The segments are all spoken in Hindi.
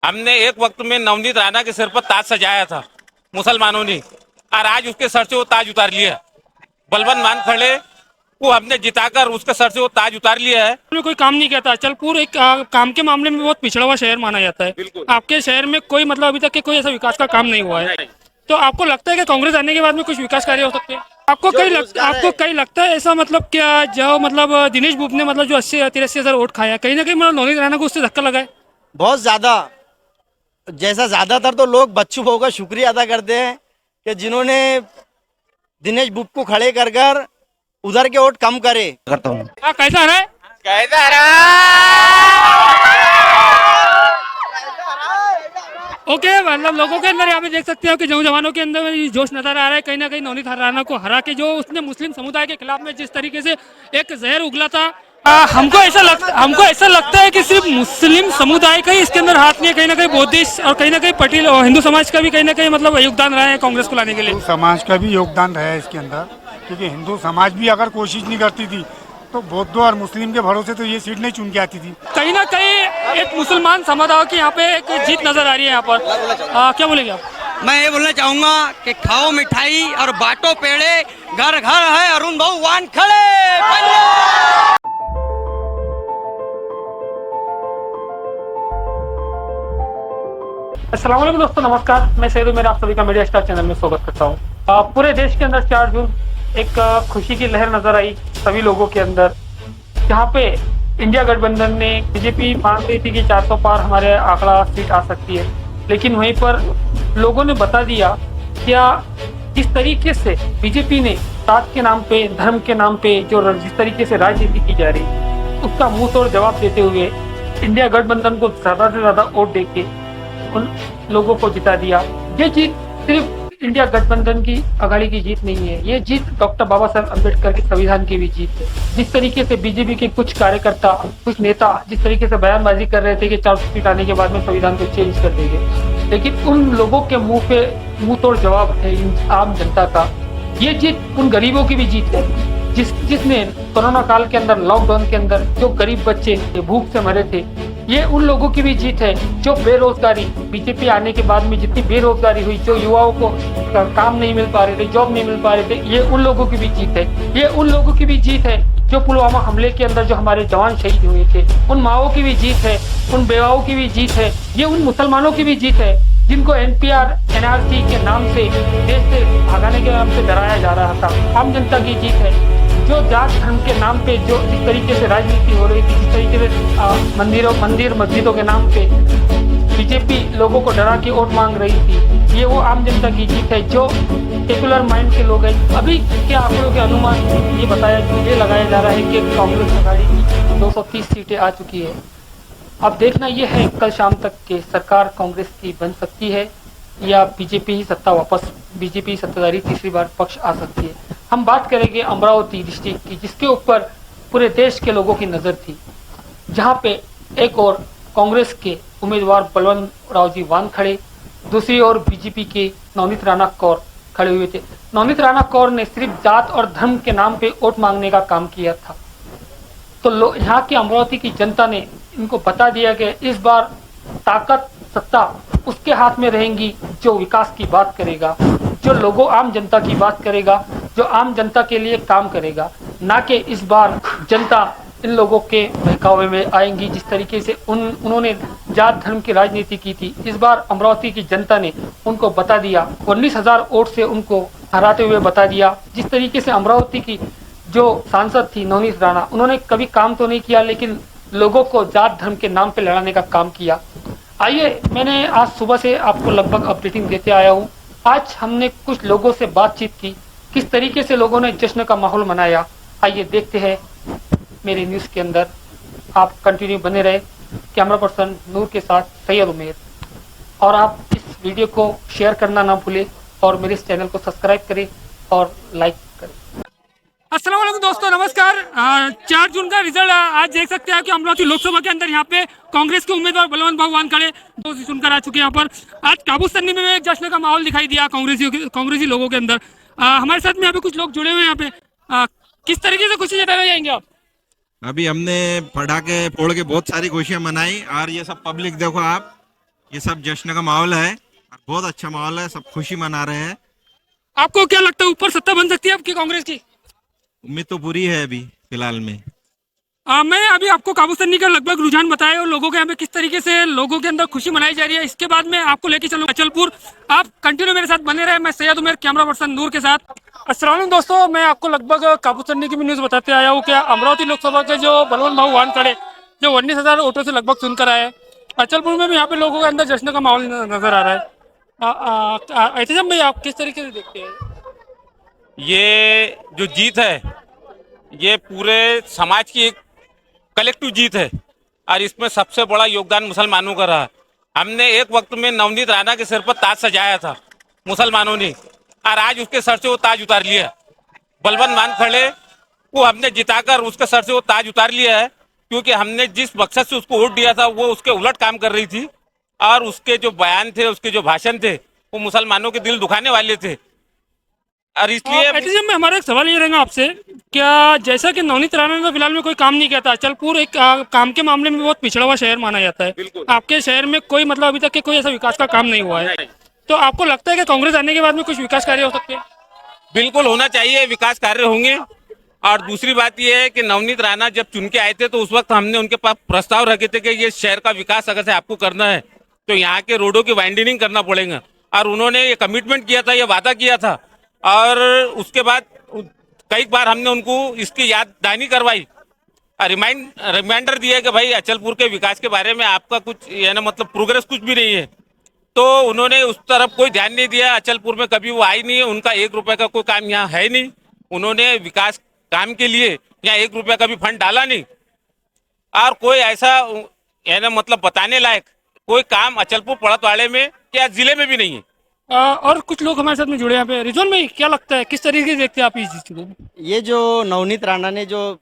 हमने एक वक्त में नवनीत राणा के सिर पर ताज सजाया था मुसलमानों ने, और आज उसके सर से वो ताज उतार लिया। बलवंत वानखड़े को हमने जिताकर उसके सर से वो ताज उतार लिया है। में कोई काम नहीं करता। चलपुर एक काम के मामले में बहुत पिछड़ा हुआ शहर माना जाता है। बिल्कुल। आपके शहर में कोई मतलब अभी तक के कोई ऐसा विकास का काम नहीं हुआ है। तो आपको लगता है कि कांग्रेस आने के बाद में कुछ विकास कार्य हो सकते हैं? आपको कहीं लगता है ऐसा, मतलब क्या जो मतलब दिनेश बुप ने मतलब जो 80-83 हजार वोट खाया, कहीं ना कहीं मतलब नवनीत राणा को उससे धक्का लगा है? बहुत ज्यादा। जैसा ज्यादातर तो लोग बच्चू भाऊ का शुक्रिया अदा करते हैं कि जिन्होंने दिनेश बुप को खड़े कर कर उधर के वोट कम करे। करता हूँ। कैसा रहा है? कैसा रहा? ओके, मतलब लोगों के अंदर यहाँ पे देख सकते हो कि जवानों के अंदर ये जोश नजर आ रहा है। कहीं ना कहीं नवनीत राणा को हरा के जो उसने मुस्लिम समुदाय के खिलाफ में जिस तरीके से एक जहर उगला था, हमको ऐसा लगता है कि सिर्फ मुस्लिम समुदाय का ही इसके अंदर हाथ नहीं है, कहीं ना कहीं बौद्धिस्ट और कहीं ना कहीं पटेल और हिंदू समाज का भी कहीं ना कहीं मतलब योगदान रहा है कांग्रेस को लाने के लिए। हिंदू समाज का भी योगदान रहा है इसके अंदर, क्योंकि हिंदू समाज भी अगर कोशिश नहीं करती थी तो बौद्धों और मुस्लिम के भरोसे तो ये सीट नहीं चुन के आती थी। कहीं ना कहीं एक मुसलमान समुदाय की यहाँ पे एक जीत नजर आ रही है यहाँ पर। क्या बोलेंगे आप? मैं ये बोलना चाहूंगा कि खाओ मिठाई और बांटो पेड़े, घर घर है अरुण भाऊ वानखड़े। अस्सलाम वालेकुम दोस्तों, नमस्कार। मैं सैयद, मेरा आप सभी का मीडिया स्टार चैनल में स्वागत करता हूँ। पूरे देश के अंदर 4 जून एक खुशी की लहर नजर आई सभी लोगों के अंदर, जहाँ पे इंडिया गठबंधन ने बीजेपी मान रही थी कि 400 पार हमारे आंकड़ा सीट आ सकती है, लेकिन वहीं पर लोगों ने बता दिया क्या जिस तरीके से बीजेपी ने जात के नाम पे, धर्म के नाम पे जो जिस तरीके से राजनीति की जा रही, उसका मुंह तोड़ जवाब देते हुए इंडिया गठबंधन को ज्यादा से ज्यादा वोट देके उन लोगों को जिता दिया। ये जीत सिर्फ इंडिया गठबंधन की आघाड़ी की जीत नहीं है, ये जीत डॉक्टर बाबा साहब अम्बेडकर के संविधान की भी जीत है। जिस तरीके से बीजेपी के कुछ कार्यकर्ता, कुछ नेता जिस तरीके से बयानबाजी कर रहे थे कि 400 सीट आने के बाद में संविधान को चेंज कर देंगे, लेकिन उन लोगों के मुंह तोड़ जवाब है आम जनता का। ये जीत उन गरीबों की भी जीत है जिसने कोरोना काल के अंदर, लॉकडाउन के अंदर जो गरीब बच्चे भूख से मरे थे, ये उन लोगों की भी जीत है जो बेरोजगारी, बीजेपी आने के बाद में जितनी बेरोजगारी हुई, जो युवाओं को काम नहीं मिल पा रहे थे, जॉब नहीं मिल पा रहे थे, ये उन लोगों की भी जीत है। ये उन लोगों की भी जीत है जो पुलवामा हमले के अंदर जो हमारे जवान शहीद हुए थे, उन माओं की भी जीत है, उन बेवाओं की भी जीत है। ये उन मुसलमानों की भी जीत है जिनको एनपीआर, एनआरसी के नाम से देश से भगाने के नाम से डराया जा रहा था। आम जनता की जीत है जो जात धर्म के नाम पे जो जिस तरीके से राजनीति हो रही थी, जिस तरीके से मंदिर मस्जिदों के नाम पे बीजेपी लोगों को डरा के वोट मांग रही थी, ये वो आम जनता की जीत है जो सेकुलर माइंड के लोग हैं। अभी के आंकड़ों के अनुमान ये लगाया जा रहा है कि कांग्रेस आघाड़ी की 230 सीटें आ चुकी है। अब देखना यह है कल शाम तक के सरकार कांग्रेस की बन सकती है या बीजेपी ही सत्ता वापस, बीजेपी सत्ताधारी तीसरी बार पक्ष आ सकती है। हम बात करेंगे अमरावती डिस्ट्रिक्ट की, जिसके ऊपर पूरे देश के लोगों की नजर थी, जहां पे एक और कांग्रेस के उम्मीदवार बलवंत राव जी वानखड़े, दूसरी ओर बीजेपी के नवनीत राणा कौर खड़े हुए थे। नवनीत राणा कौर ने सिर्फ जात और धर्म के नाम पे वोट मांगने का काम किया था, तो यहाँ की अमरावती की जनता ने इनको बता दिया कि इस बार ताकत, सत्ता उसके हाथ में रहेंगी जो विकास की बात करेगा, जो लोगों आम जनता की बात करेगा, जो आम जनता के लिए काम करेगा, ना कि इस बार जनता इन लोगों के बहकावे में आएंगी जिस तरीके से उन्होंने जात धर्म की राजनीति की थी। इस बार अमरावती की जनता ने उनको बता दिया, 19,000 वोट से उनको हराते हुए बता दिया। जिस तरीके से अमरावती की जो सांसद थी नवनीत राणा, उन्होंने कभी काम तो नहीं किया लेकिन लोगों को जात धर्म के नाम पे लड़ाने का काम किया। आइए, मैंने आज सुबह से आपको लगभग अपडेटिंग देते आया हूँ। आज हमने कुछ लोगों से बातचीत की, किस तरीके से लोगों ने जश्न का माहौल मनाया। आइए देखते हैं मेरे न्यूज़ के अंदर। आप कंटिन्यू बने रहे। कैमरा पर्सन नूर के साथ सैयद उमेर, और आप इस वीडियो को शेयर करना ना भूलें और मेरे इस चैनल को सब्सक्राइब करें और लाइक करें। अस्सलाम वालेकुम दोस्तों, नमस्कार। 4 जून का रिजल्ट आज देख सकते हैं कि अमरावती लोकसभा के अंदर यहाँ पे कांग्रेस के उम्मीदवार बलवंत भाऊ वानखड़े 2 सीट चुनकर आ चुके हैं। यहाँ पर आज काबूसन्नी में एक जश्न का माहौल दिखाई दिया कांग्रेसी लोगों के अंदर। हमारे साथ में यहाँ पे कुछ लोग जुड़े हुए हैं। यहाँ पे किस तरीके से खुशी जताना चाहेंगे आप? अभी हमने पटाखे फोड़ के बहुत सारी खुशियां मनाई, और ये सब पब्लिक देखो आप, ये सब जश्न का माहौल है और बहुत अच्छा माहौल है, सब खुशी मना रहे हैं। आपको क्या लगता है ऊपर सत्ता बन सकती है आपकी कांग्रेस की? उम्मीद तो पूरी है अभी फिलहाल में। मैं अभी आपको काबूसरनी का लगभग रुझान बताया और लोगों के यहाँ पे किस तरीके से लोगों के अंदर खुशी मनाई जा रही है, इसके बाद मैं आपको लेके चलूँ अचलपुर। आप कंटिन्यू मेरे साथ बने रहे, मैं सैयद उमर, कैमरा पर्सन नूर के साथ। अस्सलाम वालेकुम दोस्तों, मैं आपको लगभग काबूसरनी की भी न्यूज़ बताते आया हूँ। क्या अमरावती लोकसभा के जो बलवंत भाऊ वानखड़े जो 19,000 वोटों से लगभग चुनकर आए, अचलपुर में भी यहाँ पे लोगों के अंदर जश्न का माहौल नजर आ रहा है। एहतजाम भाई, आप किस तरीके से देखते हैं? ये जो जीत है ये पूरे समाज की एक कलेक्टिव जीत है और इसमें सबसे बड़ा योगदान मुसलमानों का रहा। हमने एक वक्त में नवनीत राणा के सिर पर ताज सजाया था मुसलमानों ने, और आज उसके सर से वो ताज उतार लिया। बलवंत वानखड़े को हमने जिताकर उसके सर से वो ताज उतार लिया है, क्योंकि हमने जिस मकसद से उसको वोट दिया था वो उसके उलट काम कर रही थी और उसके जो बयान थे, उसके जो भाषण थे, वो मुसलमानों के दिल दुखाने वाले थे। और इसलिए एटीएम में हमारा एक सवाल ये रहेगा आपसे, क्या जैसा कि नवनीत राणा ने तो फिलहाल में कोई काम नहीं किया था, अचलपुर एक काम के मामले में बहुत पिछड़ा हुआ शहर माना जाता है। बिल्कुल। आपके शहर में कोई मतलब अभी तक के कोई ऐसा विकास का काम नहीं हुआ है, तो आपको लगता है कि कांग्रेस आने के बाद में कुछ विकास कार्य हो सकते हैं? बिल्कुल होना चाहिए, विकास कार्य होंगे। और दूसरी बात यह है कि नवनीत राणा जब चुन के आए थे तो उस वक्त हमने उनके पास प्रस्ताव रखे थे कि ये शहर का विकास अगर से आपको करना है तो यहाँ के रोडों की वाइंडनिंग करना पड़ेगा, और उन्होंने ये कमिटमेंट किया था, ये वादा किया था। और उसके बाद कई बार हमने उनको इसकी याद दहानी करवाई, रिमाइंडर दिया कि भाई अचलपुर के विकास के बारे में आपका कुछ ये ना मतलब प्रोग्रेस कुछ भी नहीं है, तो उन्होंने उस तरफ कोई ध्यान नहीं दिया। अचलपुर में कभी वो आई नहीं है, उनका 1 रुपए का कोई काम यहाँ है नहीं। उन्होंने विकास काम के लिए यहाँ 1 रुपया का भी फंड डाला नहीं, और कोई ऐसा है ना मतलब बताने लायक कोई काम अचलपुर पड़तवाड़े में या जिले में भी नहीं है। और कुछ लोग हमारे साथ में जुड़े हैं यहाँ पे। रिजवान भाई, क्या लगता है, किस तरीके से देखते हैं आप इस चीज को? ये जो नवनीत राणा ने जो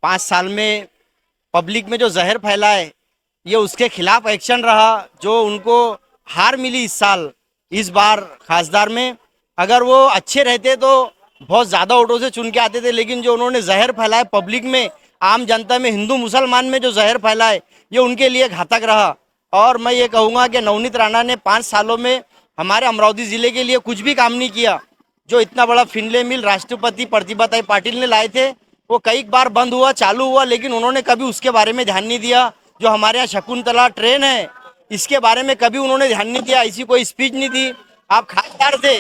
5 साल में पब्लिक में जो जहर फैला है, ये उसके खिलाफ एक्शन रहा। जो उनको हार मिली इस साल, इस बार खासदार में, अगर वो अच्छे रहते तो बहुत ज़्यादा वोटों से चुन के आते थे, लेकिन जो उन्होंने जहर फैलाया पब्लिक में, आम जनता में, हिंदू मुसलमान में जो जहर फैला है, ये उनके लिए घातक रहा। और मैं ये कहूँगा कि नवनीत राणा ने 5 सालों में हमारे अमरावती ज़िले के लिए कुछ भी काम नहीं किया। जो इतना बड़ा फिनले मिल राष्ट्रपति प्रतिभाताई पाटिल ने लाए थे, वो कई बार बंद हुआ, चालू हुआ, लेकिन उन्होंने कभी उसके बारे में ध्यान नहीं दिया। जो हमारे यहाँ शकुंतला ट्रेन है, इसके बारे में कभी उन्होंने ध्यान नहीं दिया, ऐसी कोई स्पीच नहीं थी। आप खासदार थे,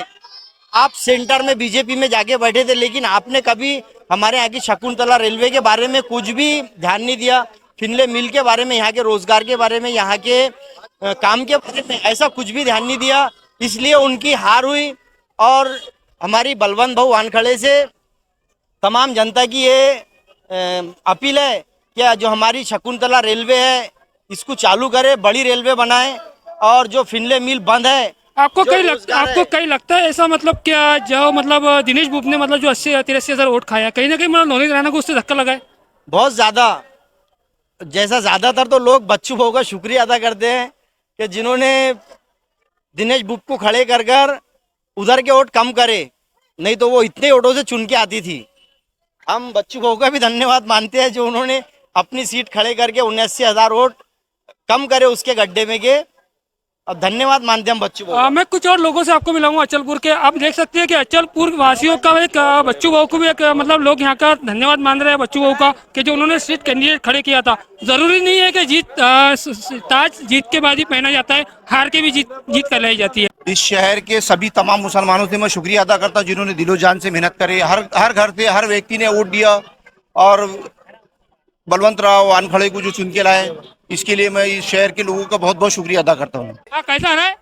आप सेंटर में बीजेपी में जाके बैठे थे, लेकिन आपने कभी हमारे यहाँ की शकुंतला रेलवे के बारे में कुछ भी ध्यान नहीं दिया। फिनले मिल के बारे में, यहाँ के रोजगार के बारे में, यहाँ के काम के बारे में ऐसा कुछ भी ध्यान नहीं दिया, इसलिए उनकी हार हुई। और हमारी बलवंत भाऊ वानखड़े से तमाम जनता की ये अपील है कि जो हमारी शकुंतला रेलवे है इसको चालू करे, बड़ी रेलवे बनाए, और जो फिनले मिल बंद है। आपको कहीं लगता है ऐसा, मतलब क्या जो मतलब दिनेश बुप ने मतलब जो 80-83 हजार वोट खाया, कहीं ना कहीं मतलब नवनीत राणा को उससे धक्का लगा है? बहुत ज़्यादा, जैसा ज़्यादातर तो लोग बच्चू भाऊ का शुक्रिया अदा करते हैं कि जिन्होंने दिनेश बुप को खड़े कर कर उधर के वोट कम करे, नहीं तो वो इतने वोटों से चुन के आती थी। हम बच्चू भाऊ का भी धन्यवाद मानते हैं जो उन्होंने अपनी सीट खड़े करके 79,000 वोट कम करे उसके गड्ढे में के। अब धन्यवाद मानते हैं हम बच्चू भाऊ। मैं कुछ और लोगों से आपको मिलाऊंगा अचलपुर के। आप देख सकते हैं कि अचलपुर वासियों का एक बच्चू भाऊ को भी एक मतलब लोग यहाँ का धन्यवाद मान रहे हैं बच्चू भाऊ का, कि जो उन्होंने सीट कैंडिडेट खड़े किया था। जरूरी नहीं है कि ताज जीत के बाद ही पहना जाता है, हार के भी जीत कहलाई जाती है। इस शहर के सभी तमाम मुसलमानों से मैं शुक्रिया अदा करता हूँ जिन्होंने दिलो जान से मेहनत करे। हर घर से हर व्यक्ति ने वोट दिया और बलवंत राव वानखड़े को जो चुन के लाए, इसके लिए मैं इस शहर के लोगों का बहुत बहुत शुक्रिया अदा करता हूँ। कैसा रहा है?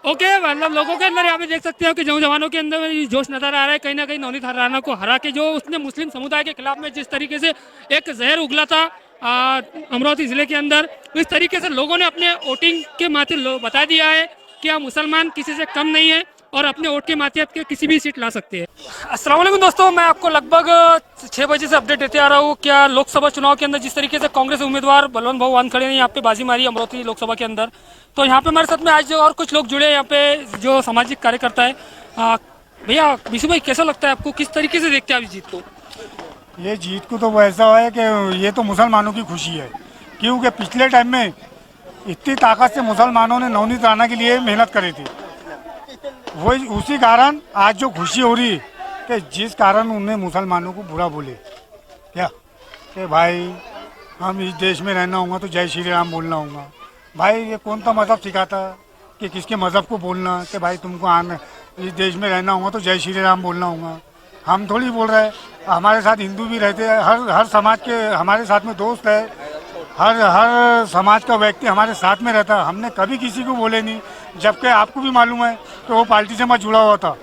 ओके, मतलब लोगों के अंदर यहाँ पे देख सकते हो कि जवानों के अंदर जोश नजर आ रहा है। कहीं ना कहीं नवनीत राणा को हरा के जो उसने मुस्लिम समुदाय के खिलाफ में जिस तरीके से एक जहर उगला था अमरावती जिले के अंदर, इस तरीके से लोगों ने अपने वोटिंग के माथे बता दिया है कि हम मुसलमान किसी से कम नहीं है और अपने वोट के माध्यम से किसी भी सीट ला सकते हैं। अस्सलाम वालेकुम दोस्तों, मैं आपको लगभग 6 बजे से अपडेट देते आ रहा हूँ। क्या लोकसभा चुनाव के अंदर जिस तरीके से कांग्रेस उम्मीदवार बलवंत भाऊ वानखड़े ने यहाँ पे बाजी मारी अमरावती लोकसभा के अंदर, तो यहाँ पे हमारे साथ में आज और कुछ लोग जुड़े हैं यहाँ पे जो सामाजिक कार्यकर्ता है। भैया विशु भाई, कैसा लगता है आपको, किस तरीके से देखते हैं आप इस जीत को? ये जीत को तो वैसा है कि ये तो मुसलमानों की खुशी है, क्योंकि पिछले टाइम में इतनी ताकत से मुसलमानों ने नवनीत राणा के लिए मेहनत करी थी। वही उसी कारण आज जो खुशी हो रही है कि जिस कारण उन्हें मुसलमानों को बुरा बोले क्या कि भाई हम इस देश में रहना होगा तो जय श्री राम बोलना होगा। भाई ये कौन सा मज़हब सिखाता कि किसके मज़हब को बोलना कि भाई तुमको आना इस देश में रहना होगा तो जय श्री राम बोलना होगा। हम थोड़ी बोल रहे हैं, हमारे साथ हिंदू भी रहते हैं, हर समाज के हमारे साथ में दोस्त है, हर समाज का व्यक्ति हमारे साथ में रहता है। हमने कभी किसी को बोले नहीं, जबकि आपको भी मालूम है कि वो पार्टी से मैं जुड़ा हुआ था।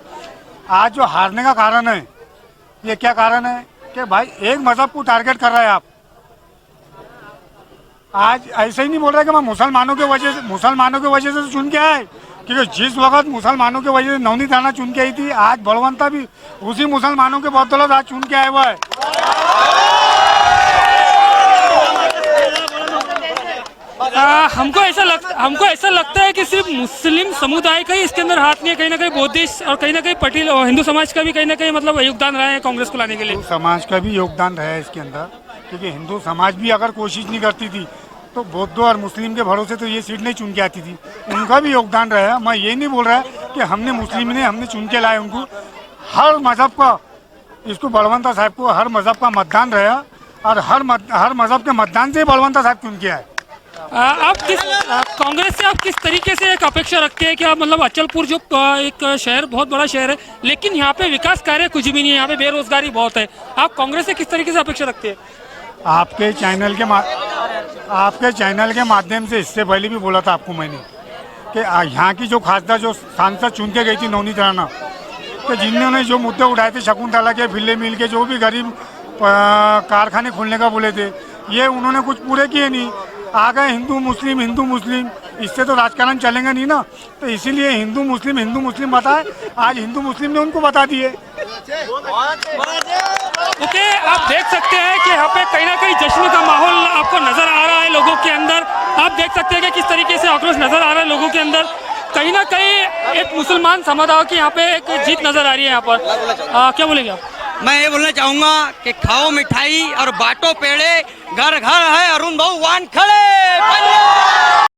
आज जो हारने का कारण है, ये क्या कारण है कि भाई एक मज़हब को टारगेट कर रहा है आप। आज ऐसे ही नहीं बोल रहा कि मैं मुसलमानों के वजह से चुन के आए, क्योंकि जिस वक्त मुसलमानों के वजह से नवनीत राणा चुन के आई थी, आज बलवंता भी उसी मुसलमानों के बदौलत आज चुन के आया हुआ है। हमको ऐसा लगता है कि सिर्फ मुस्लिम समुदाय का ही इसके अंदर हाथ नहीं है, कहीं ना कहीं बौद्धिस्ट और कहीं ना कहीं पटेल और हिंदू समाज का भी कहीं ना कहीं मतलब योगदान रहा है कांग्रेस को लाने के लिए। हिंदू समाज का भी योगदान रहा है इसके अंदर, क्योंकि हिंदू समाज भी अगर कोशिश नहीं करती थी तो बौद्ध और मुस्लिम के भरोसे तो ये सीट नहीं चुन के आती थी। उनका भी योगदान रहा है। मैं ये नहीं बोल रहा कि हमने चुन के लाए उनको। हर मज़हब का, इसको बलवंता साहब को हर मज़हब का मतदान रहा और हर मज़हब के मतदान से बलवंता साहब चुन के आए। आप कांग्रेस से आप किस तरीके से एक अपेक्षा रखते हैं कि आप मतलब अचलपुर जो एक शहर बहुत बड़ा शहर है, लेकिन यहाँ पे विकास कार्य कुछ भी नहीं है, यहाँ पे बेरोजगारी बहुत है, आप कांग्रेस से किस तरीके से अपेक्षा रखते हैं? आपके चैनल के माध्यम से इससे पहले भी बोला था आपको मैंने कि यहाँ की जो खासदार जो सांसद चुन के गई थी नवनीत राणा, कि जिन्होंने जो मुद्दे उठाए थे शकुंतला के, फिल्ले मिल के, जो भी गरीब कारखाने खोलने का बोले थे, ये उन्होंने कुछ पूरे किए नहीं। आ गए हिंदू मुस्लिम, इससे तो राजकारण चलेगा नहीं ना। तो इसीलिए हिंदू मुस्लिम बताए, आज हिंदू मुस्लिम ने उनको बता दिए। ओके, आप देख सकते हैं कि यहाँ पे कहीं ना कहीं जश्न का माहौल आपको नजर आ रहा है लोगों के अंदर। आप देख सकते हैं कि किस तरीके से आक्रोश नजर आ रहा है लोगों के अंदर। कहीं ना कहीं एक मुसलमान समुदाय की यहाँ पे एक जीत नजर आ रही है यहाँ पर। क्या बोलेंगे आप? मैं ये बोलना चाहूंगा कि खाओ मिठाई और बांटो पेड़े, घर घर है अरुण भाऊ वान खड़े।